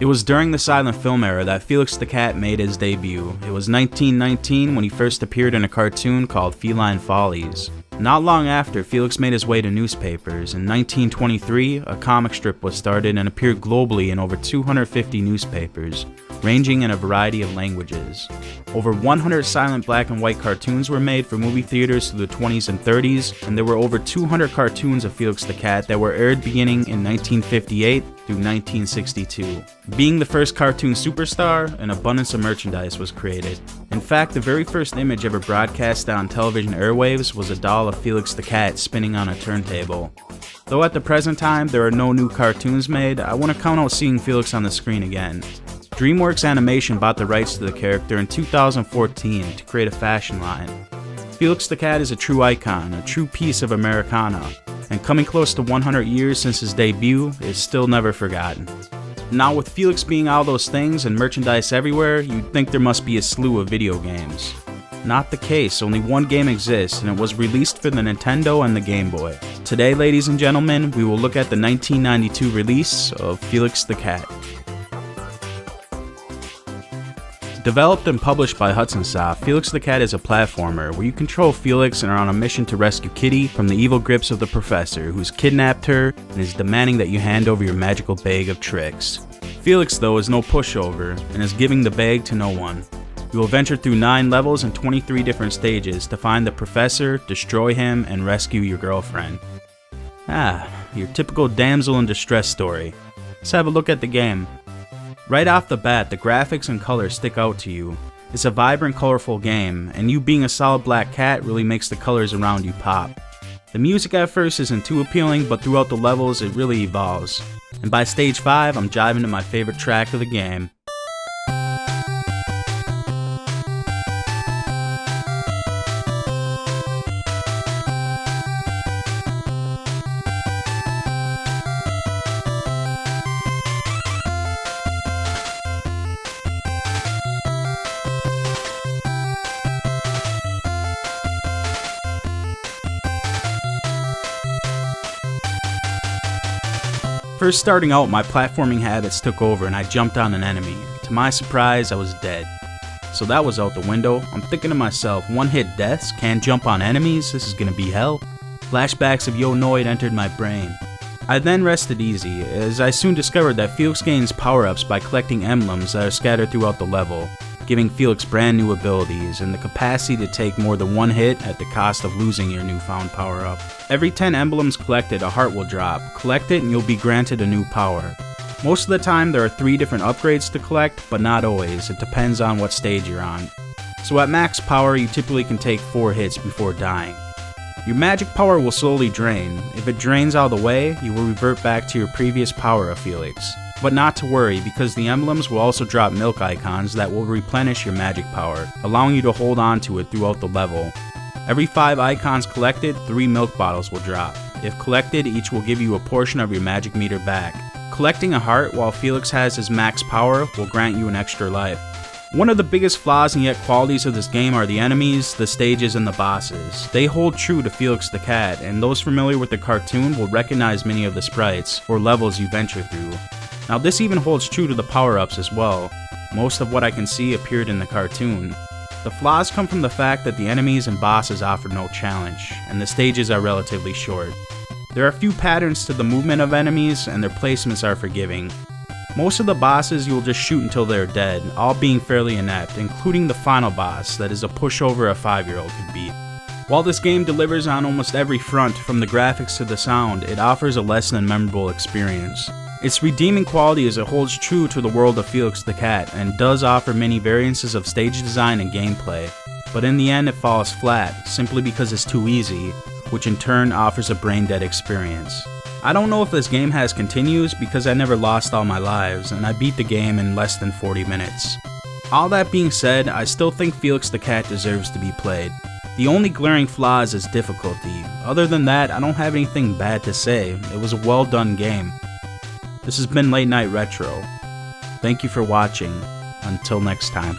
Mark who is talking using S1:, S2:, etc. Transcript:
S1: It was during the silent film era that Felix the Cat made his debut. It was 1919 when he first appeared in a cartoon called Feline Follies. Not long after, Felix made his way to newspapers. In 1923, a comic strip was started and appeared globally in over 250 newspapers, ranging in a variety of languages. Over 100 silent black and white cartoons were made for movie theaters through the 20s and 30s, and there were over 200 cartoons of Felix the Cat that were aired beginning in 1958 through 1962. Being the first cartoon superstar, an abundance of merchandise was created. In fact, the very first image ever broadcast on television airwaves was a doll of Felix the Cat spinning on a turntable. Though at the present time there are no new cartoons made, I want to count out seeing Felix on the screen again. DreamWorks Animation bought the rights to the character in 2014 to create a fashion line. Felix the Cat is a true icon, a true piece of Americana, and coming close to 100 years since his debut, is still never forgotten. Now with Felix being all those things and merchandise everywhere, you'd think there must be a slew of video games. Not the case, only one game exists, and it was released for the Nintendo and the Game Boy. Today, ladies and gentlemen, we will look at the 1992 release of Felix the Cat. Developed and published by Hudson Soft, Felix the Cat is a platformer where you control Felix and are on a mission to rescue Kitty from the evil grips of the Professor, who's kidnapped her and is demanding that you hand over your magical bag of tricks. Felix, though, is no pushover and is giving the bag to no one. You will venture through 9 levels and 23 different stages to find the Professor, destroy him, and rescue your girlfriend. Your typical damsel in distress story. Let's have a look at the game. Right off the bat, the graphics and colors stick out to you. It's a vibrant, colorful game, and you being a solid black cat really makes the colors around you pop. The music at first isn't too appealing, but throughout the levels it really evolves. And by stage 5, I'm jiving to my favorite track of the game. First starting out, my platforming habits took over and I jumped on an enemy. To my surprise, I was dead. So that was out the window. I'm thinking to myself, one-hit deaths, can't jump on enemies, this is gonna be hell. Flashbacks of Yo Noid entered my brain. I then rested easy, as I soon discovered that Felix gains power-ups by collecting emblems that are scattered throughout the level, giving Felix brand new abilities and the capacity to take more than one hit at the cost of losing your newfound power-up. Every 10 emblems collected, a heart will drop. Collect it and you'll be granted a new power. Most of the time there are 3 different upgrades to collect, but not always, it depends on what stage you're on. So at max power you typically can take 4 hits before dying. Your magic power will slowly drain. If it drains all the way, you will revert back to your previous power of Felix. But not to worry, because the emblems will also drop milk icons that will replenish your magic power, allowing you to hold on to it throughout the level. Every 5 icons collected, 3 milk bottles will drop. If collected, each will give you a portion of your magic meter back. Collecting a heart while Felix has his max power will grant you an extra life. One of the biggest flaws and yet qualities of this game are the enemies, the stages, and the bosses. They hold true to Felix the Cat, and those familiar with the cartoon will recognize many of the sprites or levels you venture through. Now this even holds true to the power-ups as well. Most of what I can see appeared in the cartoon. The flaws come from the fact that the enemies and bosses offer no challenge, and the stages are relatively short. There are a few patterns to the movement of enemies, and their placements are forgiving. Most of the bosses you will just shoot until they're dead, all being fairly inept, including the final boss that is a pushover a 5-year-old could beat. While this game delivers on almost every front, from the graphics to the sound, it offers a less than memorable experience. Its redeeming quality is it holds true to the world of Felix the Cat and does offer many variances of stage design and gameplay, but in the end it falls flat simply because it's too easy, which in turn offers a brain-dead experience. I don't know if this game has continues because I never lost all my lives and I beat the game in less than 40 minutes. All that being said, I still think Felix the Cat deserves to be played. The only glaring flaw is its difficulty. Other than that, I don't have anything bad to say. It was a well done game. This has been Late Night Retro. Thank you for watching. Until next time.